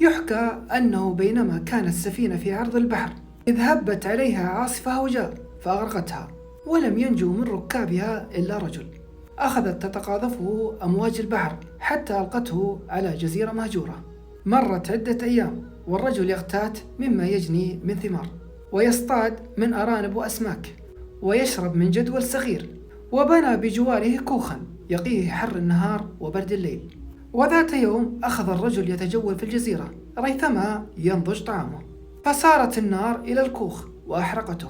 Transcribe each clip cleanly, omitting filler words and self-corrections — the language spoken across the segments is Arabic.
يحكى أنه بينما كانت السفينة في عرض البحر إذ هبت عليها عاصفة هوجاء فأغرقتها، ولم ينجو من ركابها إلا رجل. أخذت تتقاذفه أمواج البحر حتى ألقته على جزيرة مهجورة. مرت عدة أيام والرجل يغتات مما يجني من ثمار، ويصطاد من أرانب وأسماك، ويشرب من جدول صغير، وبنى بجواره كوخا يقيه حر النهار وبرد الليل. وذات يوم أخذ الرجل يتجول في الجزيرة ريثما ينضج طعامه، فسارت النار إلى الكوخ وأحرقته،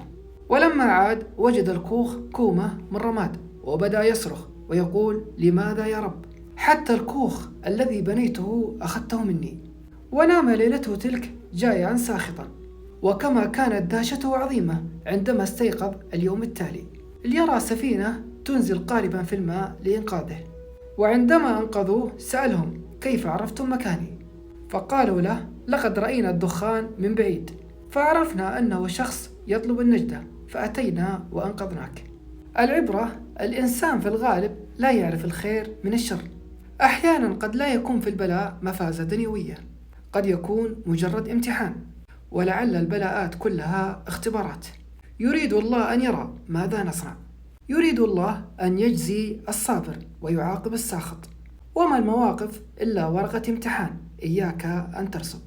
ولما عاد وجد الكوخ كومة من رماد، وبدأ يصرخ ويقول: لماذا يا رب؟ حتى الكوخ الذي بنيته أخذته مني. ونام ليلته تلك جائعا ساخطا، وكما كانت دهشته عظيمة عندما استيقظ اليوم التالي ليرى سفينة تنزل قاربا في الماء لإنقاذه. وعندما أنقذوه سألهم: كيف عرفتم مكاني؟ فقالوا له: لقد رأينا الدخان من بعيد فعرفنا أنه شخص يطلب النجدة فأتينا وأنقذناك. العبرة: الإنسان في الغالب لا يعرف الخير من الشر. أحيانا قد لا يكون في البلاء مفازة دنيوية، قد يكون مجرد امتحان، ولعل البلاءات كلها اختبارات. يريد الله أن يرى ماذا نصنع، يريد الله أن يجزي الصابر ويعاقب الساخط. وما المواقف إلا ورقة امتحان، إياك أن ترسب.